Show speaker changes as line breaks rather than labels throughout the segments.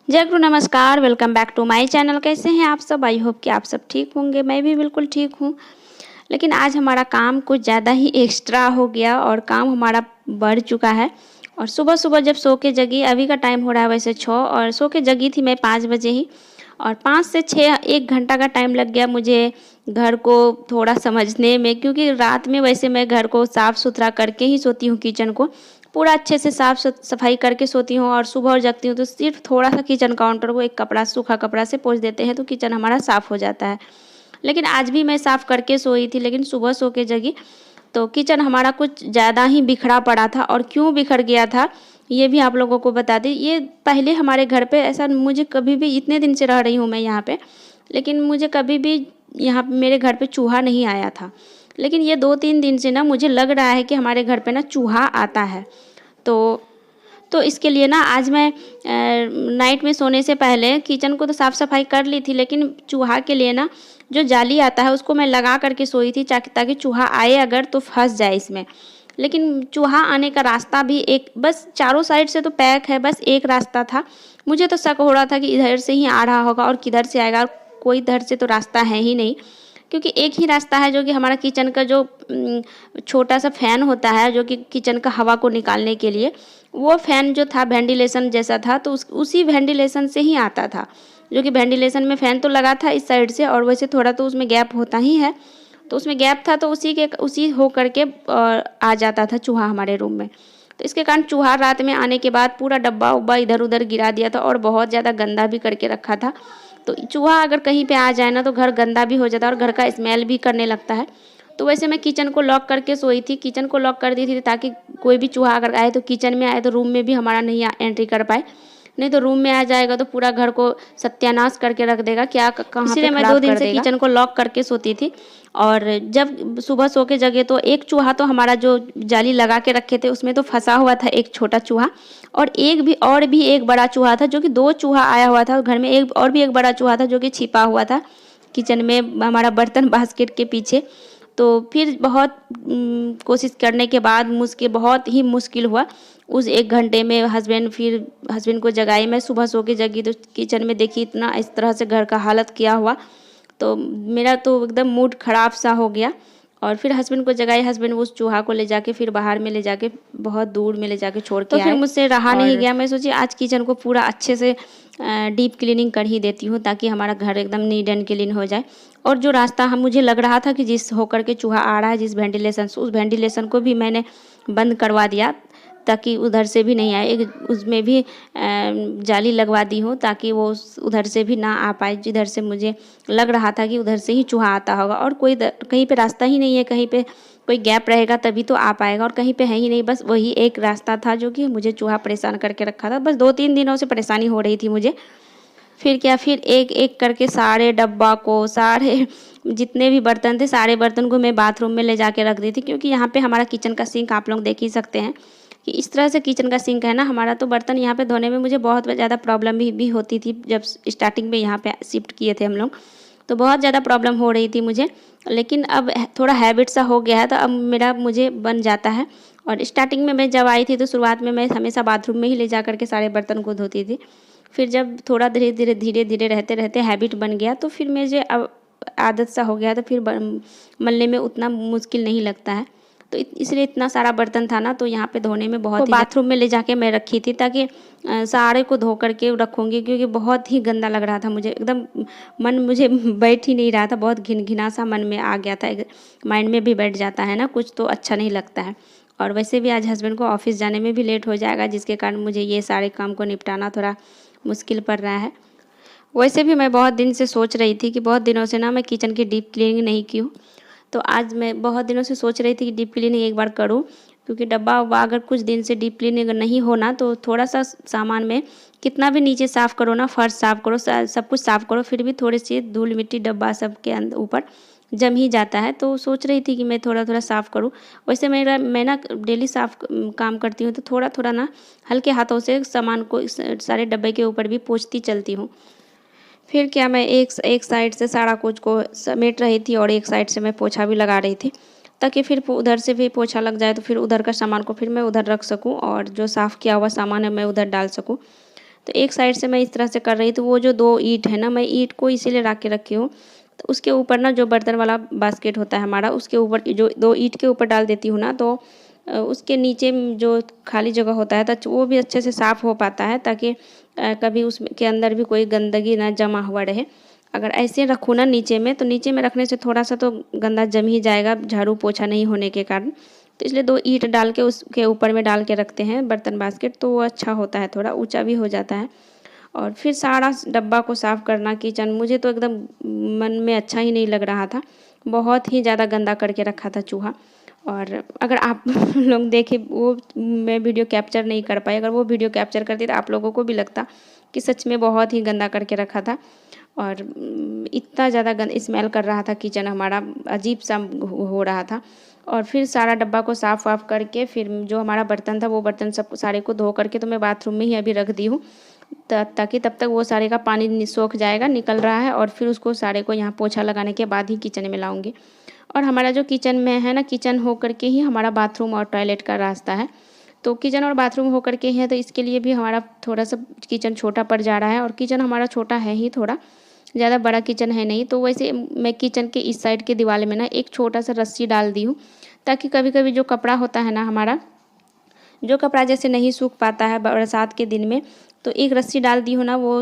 जय गुरु नमस्कार। Welcome back to my channel. कैसे हैं आप सब? आई होप कि आप सब ठीक होंगे। मैं भी बिल्कुल ठीक हूँ। लेकिन आज हमारा काम कुछ ज़्यादा ही एक्स्ट्रा हो गया और काम हमारा बढ़ चुका है। और सुबह सुबह जब सो के जगी, अभी का टाइम हो रहा है वैसे 6, और सो के जगी थी मैं 5 बजे ही। और 5 से 6 1 घंटा का टाइम लग गया मुझे घर को थोड़ा समझने में, क्योंकि रात में वैसे मैं घर को साफ़ सुथरा करके ही सोती हूँ। किचन को पूरा अच्छे से साफ़ सफाई करके सोती हूँ। और सुबह जगती हूँ तो सिर्फ थोड़ा सा किचन काउंटर को एक कपड़ा, सूखा कपड़ा से पोंछ देते हैं तो किचन हमारा साफ़ हो जाता है। लेकिन आज भी मैं साफ़ करके सोई थी, लेकिन सुबह सो के जगी तो किचन हमारा कुछ ज़्यादा ही बिखरा पड़ा था। और क्यों बिखर गया था ये भी आप लोगों को बता दें। ये पहले हमारे घर पे ऐसा, मुझे कभी भी, इतने दिन से रह रही हूँ मैं यहाँ पे, लेकिन मुझे कभी भी यहाँ पे मेरे घर पे चूहा नहीं आया था। लेकिन ये 2-3 दिन से ना मुझे लग रहा है कि हमारे घर पे ना चूहा आता है। तो इसके लिए ना आज मैं नाइट में सोने से पहले किचन को तो साफ़ सफाई कर ली थी, लेकिन चूहा के लिए ना जो जाली आता है उसको मैं लगा करके सोई थी, ताकि चूहा आए अगर तो फंस जाए इसमें। लेकिन चूहा आने का रास्ता भी एक, बस चारों साइड से तो पैक है, बस एक रास्ता था। मुझे तो शक हो रहा था कि इधर से ही आ रहा होगा और किधर से आएगा, और कोई इधर से तो रास्ता है ही नहीं। क्योंकि एक ही रास्ता है जो कि हमारा किचन का जो छोटा सा फ़ैन होता है जो कि किचन का हवा को निकालने के लिए, वो फ़ैन जो था वेंटिलेशन जैसा था, तो उसी वेंटिलेशन से ही आता था। जो कि वेंटिलेशन में फ़ैन तो लगा था इस साइड से, और वैसे थोड़ा तो उसमें गैप होता ही है, तो उसमें गैप था तो उसी हो करके आ जाता था चूहा हमारे रूम में। तो इसके कारण चूहा रात में आने के बाद पूरा डब्बा उब्बा इधर उधर गिरा दिया था और बहुत ज़्यादा गंदा भी करके रखा था। तो चूहा अगर कहीं पे आ जाए ना तो घर गंदा भी हो जाता है और घर का स्मेल भी करने लगता है। तो वैसे मैं किचन को लॉक करके सोई थी, किचन को लॉक कर दी थी ताकि कोई भी चूहा अगर आए तो किचन में आए तो रूम में भी हमारा नहीं एंट्री कर पाए। नहीं तो रूम में आ जाएगा तो पूरा घर को सत्यानाश करके रख देगा, क्या कहाँ पे इसीलिए मैं 2 दिन से किचन को लॉक करके सोती थी। और जब सुबह सो के जगे तो एक चूहा तो हमारा जो जाली लगा के रखे थे उसमें तो फंसा हुआ था, एक छोटा चूहा। और एक बड़ा चूहा था, जो कि 2 चूहा आया हुआ था घर में। एक बड़ा चूहा था जो कि छिपा हुआ था किचन में हमारा बर्तन बास्केट के पीछे। तो फिर बहुत कोशिश करने के बाद बहुत ही मुश्किल हुआ। उस 1 घंटे में हस्बैंड को जगाई। मैं सुबह सो के जगी तो किचन में देखी इतना इस तरह से घर का हालत किया हुआ, तो मेरा तो एकदम मूड ख़राब सा हो गया। और फिर हस्बैंड को जगाई, हस्बैंड उस चूहा को ले जाके फिर बाहर में ले जाके बहुत दूर में ले जाके छोड़ के आए। तो फिर मुझसे रहा नहीं गया, मैं सोची आज किचन को पूरा अच्छे से डीप क्लीनिंग कर ही देती हूँ ताकि हमारा घर एकदम नीट एंड क्लीन हो जाए। और जो रास्ता हम मुझे लग रहा था कि जिस होकर के चूहा आ रहा है जिस वेंटिलेशन से, उस वेंटिलेशन को भी मैंने बंद करवा दिया ताकि उधर से भी नहीं आए। उसमें भी जाली लगवा दी हूँ ताकि वो उधर से भी ना आ पाए, जिधर से मुझे लग रहा था कि उधर से ही चूहा आता होगा। और कहीं पे रास्ता ही नहीं है, कहीं पे कोई गैप रहेगा तभी तो आ पाएगा, और कहीं पे है ही नहीं। बस वही एक रास्ता था जो कि मुझे चूहा परेशान करके रखा था। बस 2-3 दिनों से परेशानी हो रही थी मुझे। फिर एक एक करके सारे डब्बा को, सारे जितने भी बर्तन थे, सारे बर्तन को मैं बाथरूम में ले जाके रख दी थी। क्योंकि यहाँ पे हमारा किचन का सिंक आप लोग देख ही सकते हैं कि इस तरह से किचन का सिंक है ना हमारा। तो बर्तन यहाँ पे धोने में मुझे बहुत ज़्यादा प्रॉब्लम भी होती थी। जब स्टार्टिंग में यहाँ पे शिफ्ट किए थे हम लोग तो बहुत ज़्यादा प्रॉब्लम हो रही थी मुझे, लेकिन अब थोड़ा हैबिट सा हो गया है तो अब मुझे बन जाता है। और स्टार्टिंग में मैं जब आई थी तो शुरुआत में मैं हमेशा बाथरूम में ही ले जा करके सारे बर्तन को धोती थी। फिर जब थोड़ा धीरे धीरे रहते रहते हैबिट बन गया तो फिर मुझे अब आदत सा हो गया, तो फिर मलने में उतना मुश्किल नहीं लगता है। तो इसलिए इतना सारा बर्तन था ना, तो यहाँ पे धोने में बहुत ही, बाथरूम में ले जाके मैं रखी थी ताकि सारे को धो करके रखूँगी, क्योंकि बहुत ही गंदा लग रहा था मुझे। एकदम मन मुझे बैठ ही नहीं रहा था, बहुत घिना सा मन में आ गया था। माइंड में भी बैठ जाता है ना कुछ, तो अच्छा नहीं लगता है। और वैसे भी आज हस्बैंड को ऑफिस जाने में भी लेट हो जाएगा, जिसके कारण मुझे ये सारे काम को निपटाना थोड़ा मुश्किल पड़ रहा है। वैसे भी मैं बहुत दिन से सोच रही थी कि बहुत दिनों से ना मैं किचन की डीप क्लीनिंग नहीं की हूँ। तो आज मैं बहुत दिनों से सोच रही थी कि डीप क्लीनिंग एक बार करूँ, क्योंकि डब्बा उब्बा अगर कुछ दिन से डीप क्लीनिंग नहीं होना तो थोड़ा सा सामान में कितना भी नीचे साफ़ करो ना, फर्श साफ़ करो, सब कुछ साफ़ करो, फिर भी थोड़ी सी धूल मिट्टी डब्बा सब के अंदर ऊपर जम ही जाता है। तो सोच रही थी कि मैं थोड़ा थोड़ा साफ़ करूँ। वैसे मैं ना डेली साफ़ काम करती हूँ, तो थोड़ा थोड़ा ना हल्के हाथों से सामान को सारे डब्बे के ऊपर भी पोंछती चलती हूँ। फिर क्या, मैं एक साइड से सारा कुछ को समेट रही थी और एक साइड से मैं पोछा भी लगा रही थी, ताकि फिर उधर से भी पोछा लग जाए तो फिर उधर का सामान को फिर मैं उधर रख सकूं और जो साफ़ किया हुआ सामान है मैं उधर डाल सकूं। तो एक साइड से मैं इस तरह से कर रही थी। वो जो 2 ईंट है ना, मैं ईंट को इसीलिए रख के रखी हूँ, तो उसके ऊपर ना जो बर्तन वाला बास्केट होता है हमारा, उसके ऊपर जो 2 ईंट के ऊपर डाल देती हूँ ना, तो उसके नीचे जो खाली जगह होता है तो वो भी अच्छे से साफ़ हो पाता है, ताकि कभी उसमें के अंदर भी कोई गंदगी ना जमा हुआ रहे। अगर ऐसे रखूँ ना नीचे में, तो नीचे में रखने से थोड़ा सा तो गंदा जम ही जाएगा, झाड़ू पोछा नहीं होने के कारण। तो इसलिए 2 ईंट डाल के उसके ऊपर में डाल के रखते हैं बर्तन बास्केट, तो वो अच्छा होता है, थोड़ा ऊँचा भी हो जाता है। और फिर सारा डब्बा को साफ़ करना किचन, मुझे तो एकदम मन में अच्छा ही नहीं लग रहा था। बहुत ही ज़्यादा गंदा करके रखा था चूहा। और अगर आप लोग देखें, वो मैं वीडियो कैप्चर नहीं कर पाई। अगर वो वीडियो कैप्चर करती तो आप लोगों को भी लगता कि सच में बहुत ही गंदा करके रखा था। और इतना ज़्यादा स्मेल कर रहा था किचन हमारा, अजीब सा हो रहा था। और फिर सारा डब्बा को साफ़ वाफ़ करके फिर जो हमारा बर्तन था, वो बर्तन सब सारे को धो करके तो मैं बाथरूम में ही अभी रख दी हूँ, ताकि तब तक वो सारे का पानी सोख जाएगा, निकल रहा है। और फिर उसको सारे को यहाँ पोछा लगाने के बाद ही किचन में लाऊंगी। और हमारा जो किचन में है ना, किचन हो करके ही हमारा बाथरूम और टॉयलेट का रास्ता है। तो किचन और बाथरूम हो करके है, तो इसके लिए भी हमारा थोड़ा सा किचन छोटा पड़ जा रहा है। और किचन हमारा छोटा है ही, थोड़ा ज़्यादा बड़ा किचन है नहीं। तो वैसे मैं किचन के इस साइड के दीवार में ना एक छोटा सा रस्सी डाल दी हूँ, ताकि कभी कभी जो कपड़ा होता है ना हमारा, जो कपड़ा जैसे नहीं सूख पाता है बरसात के दिन में, तो एक रस्सी डाल दी हूँ ना, वो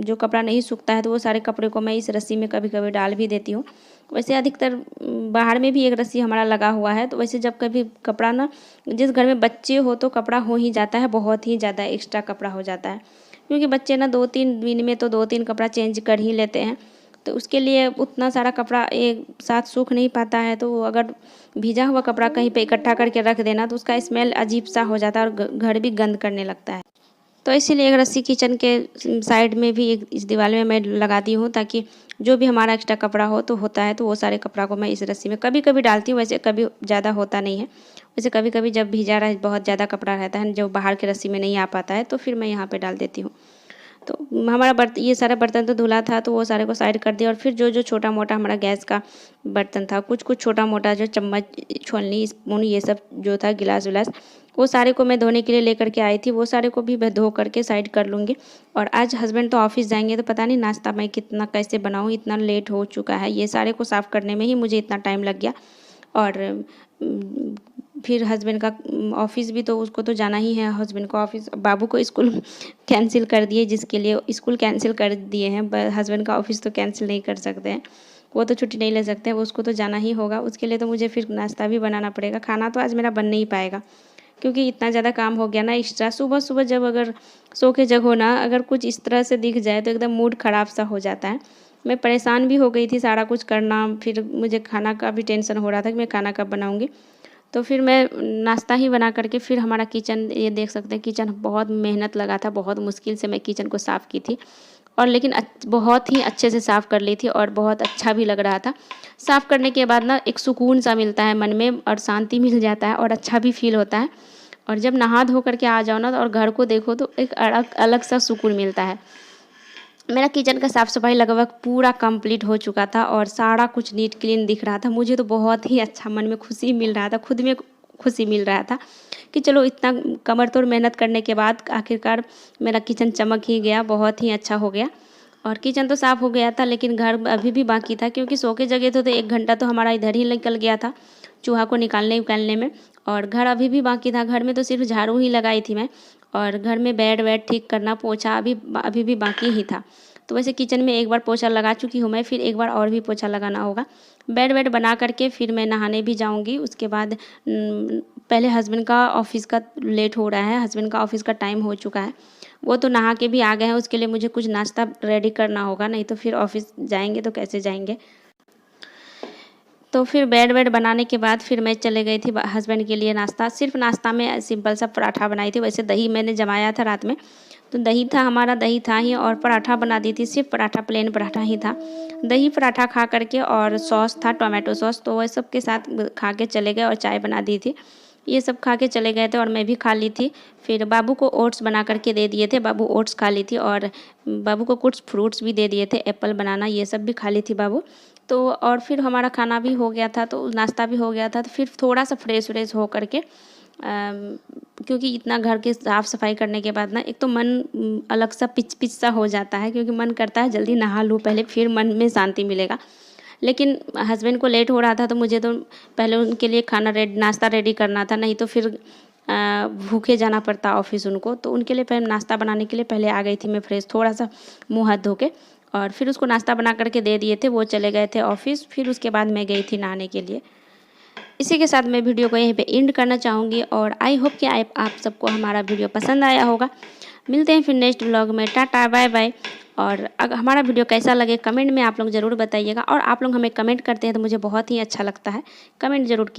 जो कपड़ा नहीं सूखता है तो वो सारे कपड़े को मैं इस रस्सी में कभी कभी डाल भी देती हूँ। वैसे अधिकतर बाहर में भी एक रस्सी हमारा लगा हुआ है। तो वैसे जब कभी कपड़ा ना, जिस घर में बच्चे हो तो कपड़ा हो ही जाता है, बहुत ही ज़्यादा एक्स्ट्रा कपड़ा हो जाता है, क्योंकि बच्चे ना 2-3 दिन में तो 2-3 कपड़ा चेंज कर ही लेते हैं। तो उसके लिए उतना सारा कपड़ा एक साथ सूख नहीं पाता है। तो अगर भीजा हुआ कपड़ा कहीं पे इकट्ठा करके रख देना, तो उसका स्मेल अजीब सा हो जाता है और घर भी गंद करने लगता है। तो इसीलिए एक रस्सी किचन के साइड में भी एक इस दीवार में मैं लगाती हूँ, ताकि जो भी हमारा एक्स्ट्रा कपड़ा हो तो होता है, तो वो सारे कपड़ा को मैं इस रस्सी में कभी कभी डालती हूँ। वैसे कभी ज़्यादा होता नहीं है। वैसे कभी कभी जब भीजा रहा, बहुत ज़्यादा कपड़ा रहता है जो बाहर की रस्सी में नहीं आ पाता है, तो फिर मैं यहाँ पर डाल देती हूँ। तो हमारा ये सारा बर्तन तो धुला था, तो वो सारे को साइड कर दिया। और फिर जो जो छोटा मोटा हमारा गैस का बर्तन था, कुछ कुछ छोटा मोटा जो चम्मच, छोलनी, स्पून, ये सब जो था, गिलास विलास, वो सारे को मैं धोने के लिए लेकर के आई थी। वो सारे को भी मैं धो करके साइड कर लूँगी। और आज हस्बैंड तो ऑफिस जाएंगे, तो पता नहीं नाश्ता मैं कितना कैसे बनाऊँ, इतना लेट हो चुका है। ये सारे को साफ़ करने में ही मुझे इतना टाइम लग गया। और फिर हस्बैंड का ऑफिस भी, तो उसको तो जाना ही है। हस्बैंड को ऑफिस, बाबू को स्कूल कैंसिल कर दिए, जिसके लिए स्कूल कैंसिल कर दिए हैं। हस्बैंड का ऑफिस तो कैंसिल नहीं कर सकते हैं, वो तो छुट्टी नहीं ले सकते हैं, उसको तो जाना ही होगा। उसके लिए तो मुझे फिर नाश्ता भी बनाना पड़ेगा। खाना तो आज मेरा बन नहीं पाएगा, क्योंकि इतना ज़्यादा काम हो गया ना एक्स्ट्रा। सुबह सुबह जब अगर सो के जगो ना, अगर कुछ इस तरह से दिख जाए तो एकदम मूड ख़राब सा हो जाता है। मैं परेशान भी हो गई थी सारा कुछ करना, फिर मुझे खाना का भी टेंशन हो रहा था कि मैं खाना कब बनाऊँगी। तो फिर मैं नाश्ता ही बना करके फिर हमारा किचन, ये देख सकते हैं किचन बहुत मेहनत लगा था, बहुत मुश्किल से मैं किचन को साफ़ की थी। और लेकिन बहुत ही अच्छे से साफ़ कर ली थी, और बहुत अच्छा भी लग रहा था। साफ़ करने के बाद ना एक सुकून सा मिलता है मन में, और शांति मिल जाता है, और अच्छा भी फील होता है। और जब नहा धो करके आ जाओ ना, और घर को देखो, तो एक अलग अलग सा सुकून मिलता है। मेरा किचन का साफ़ सफाई लगभग पूरा कंप्लीट हो चुका था, और सारा कुछ नीट क्लीन दिख रहा था। मुझे तो बहुत ही अच्छा, मन में खुशी मिल रहा था, खुद में खुशी मिल रहा था कि चलो इतना कमर तोड़ मेहनत करने के बाद आखिरकार मेरा किचन चमक ही गया, बहुत ही अच्छा हो गया। और किचन तो साफ़ हो गया था, लेकिन घर अभी भी बाकी था, क्योंकि सो के जगह तो 1 घंटा तो हमारा इधर ही निकल गया था चूहा को निकालने में। और घर अभी भी बाकी था। घर में तो सिर्फ झाड़ू ही लगाई थी मैं, और घर में बेड वेड ठीक करना, पोछा अभी भी बाकी ही था। तो वैसे किचन में एक बार पोछा लगा चुकी हूँ मैं, फिर एक बार और भी पोछा लगाना होगा। बेड वेड बना करके फिर मैं नहाने भी जाऊँगी। उसके बाद पहले हस्बैंड का ऑफिस का लेट हो रहा है, हस्बैंड का ऑफिस का टाइम हो चुका है। वो तो नहा के भी आ गए हैं, उसके लिए मुझे कुछ नाश्ता रेडी करना होगा, नहीं तो फिर ऑफिस जाएंगे तो कैसे जाएंगे। तो फिर बेड वेड बनाने के बाद फिर मैं चले गई थी हस्बैंड के लिए नाश्ता। सिर्फ नाश्ता में सिंपल सा पराठा बनाई थी। वैसे दही मैंने जमाया था रात में, तो दही था, हमारा दही था ही, और पराठा बना दी थी। सिर्फ पराठा, प्लेन पराठा ही था। दही पराठा खा करके, और सॉस था टोमेटो सॉस, तो वह सब के साथ खा के चले गए। और चाय बना दी थी, ये सब खा के चले गए थे, और मैं भी खा ली थी। फिर बाबू को ओट्स बना करके दे दिए थे, बाबू ओट्स खा ली थी। और बाबू को कुछ फ्रूट्स भी दे दिए थे, एप्पल, बनाना, ये सब भी खा ली थी बाबू। तो और फिर हमारा खाना भी हो गया था, तो नाश्ता भी हो गया था। तो फिर थोड़ा सा फ्रेश व्रेश हो करके क्योंकि इतना घर के साफ़ सफाई करने के बाद ना एक तो मन अलग सा पिच पिच सा हो जाता है, क्योंकि मन करता है जल्दी नहा लूँ पहले, फिर मन में शांति मिलेगा। लेकिन हस्बैंड को लेट हो रहा था तो मुझे तो पहले उनके लिए नाश्ता रेडी करना था, नहीं तो फिर भूखे जाना पड़ता ऑफिस उनको। तो उनके लिए पहले नाश्ता बनाने के लिए पहले आ गई थी मैं फ्रेश, थोड़ा सा मुँह हाथ धो के, और फिर उसको नाश्ता बना करके दे दिए थे। वो चले गए थे ऑफिस, फिर उसके बाद मैं गई थी नहाने के लिए। इसी के साथ मैं वीडियो को यहीं पे एंड करना चाहूँगी, और आई होप कि आप सबको हमारा वीडियो पसंद आया होगा। मिलते हैं फिर नेक्स्ट व्लॉग में। Tata bye bye. और अगर हमारा वीडियो कैसा लगे कमेंट में आप लोग ज़रूर बताइएगा, और आप लोग हमें कमेंट करते हैं तो मुझे बहुत ही अच्छा लगता है। कमेंट ज़रूर